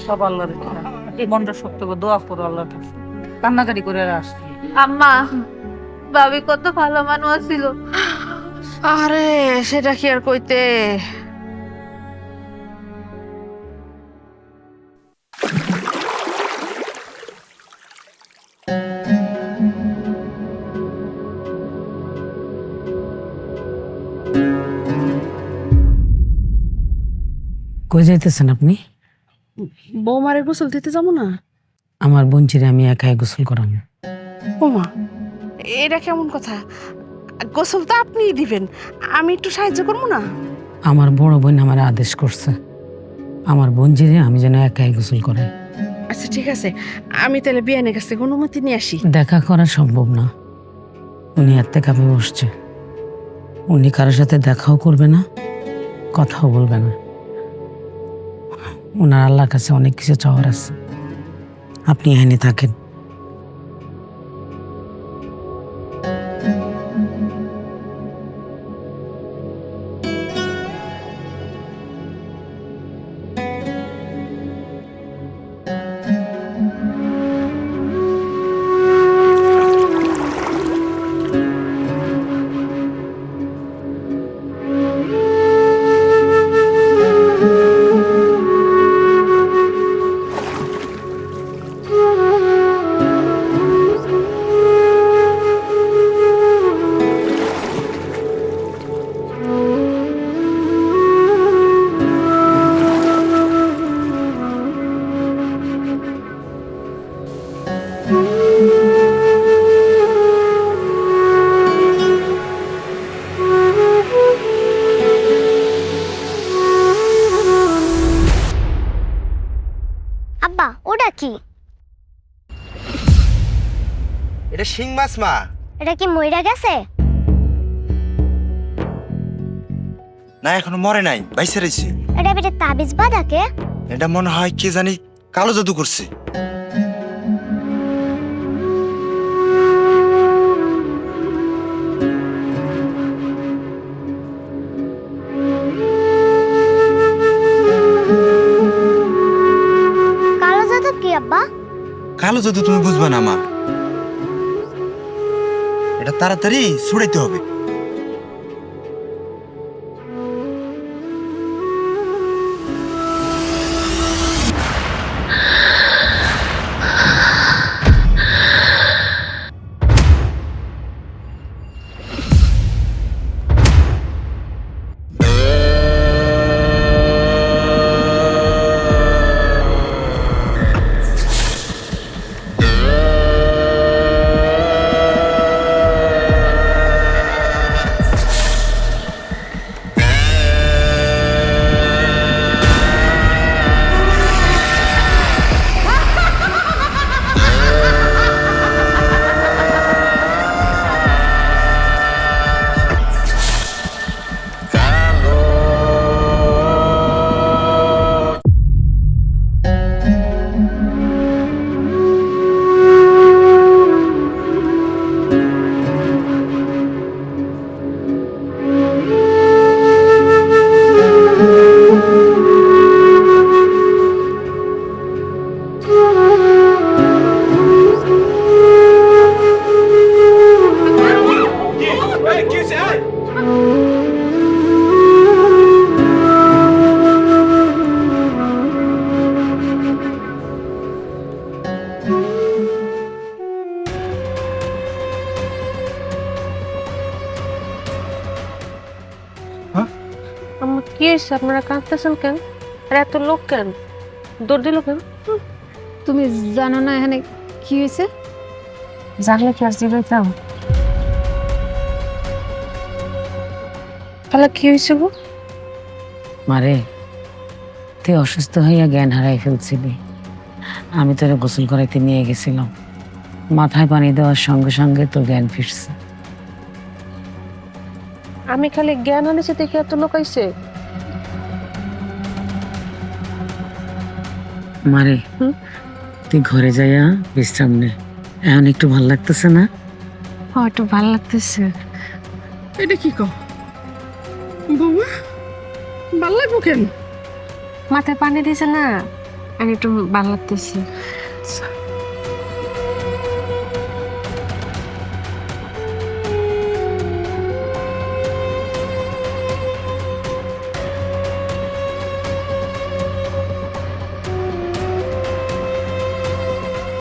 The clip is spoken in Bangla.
সব আল্লাহর ইচ্ছা। এই মনটা শক্ত করে দোয়া করো আল্লাহর কাছে, কান্নাকাটি করে আসছি। আম্মা, ভাবি কত ভালো মানুষ ছিল। আরে সেটা কি আর কইতে। কই যাইতেছেন আপনি? বৌমারে গোসল দিতে যাবো না? আমার বোনচিরে আমি একাই গোসল করাম। বৌমা, এটা কেমন কথা? গোসল তো আপনিই দিবেন, আমি একটু সাহায্য করবো না? আমার বড় বোন আমার আদেশ করছে আমার বোনচিরে আমি যেন একাই গোসল করাই। আচ্ছা ঠিক আছে, আমি তাহলে বিয়ানের কাছ থেকে অনুমতি নিয়ে আসি। দেখা করা সম্ভব না, উনি এত কাপে বসছে। উনি কারোর সাথে দেখাও করবে না, কথাও বলবে না। ওনার আল্লাহর কাছে অনেক কিছু চাওয়ার আছে। আপনি এখানে থাকেন। আব্বা, ওটা কি? এটা শিং মাছ মা। এটা কি মইরা গেছে? না এখনো মরে নাই, বাইসে রয়েছে। এটা বেটে তাবিজ বাঁধাকে? এটা মনে হয় কে জানি কালো জাদু করছে। কালো জাদু কি আব্বা? কালো জাদু তুমি বুঝবা না মা, এটা তাড়াতাড়ি ছুড়াইতে হবে। আম্মা কি হয়েছে? আপনারা কাঁদতেছেন কেন? আর এত লোক কেন? দৌড় দিল কেন? তুমি জানো না এখানে কি হয়েছে? জানলে কি আর জিগাইতাম? তাহলে কি হয়েছে গো? মারে, তুই অসুস্থ হইয়া জ্ঞান হারাই ফেলছিলি। আমি তোরে গোসল করাইতে নিয়ে গেছিলাম, মাথায় পানি দেওয়ার সঙ্গে সঙ্গে তোর জ্ঞান ফিরছে। আমি খালি জ্ঞান আনেছি দেখে এত লোক আইছে? মারে, তুই ঘরে যাইয়া বিশ্রাম নে, এখন একটু ভাল লাগতেছে না? হ্যাঁ, একটু ভালো লাগতেছে। এটা কি কও বৌমা? ভাল লাগবো কেন? মাথায় পানি দিয়েছে না, আমি একটু ভালো লাগতেছি।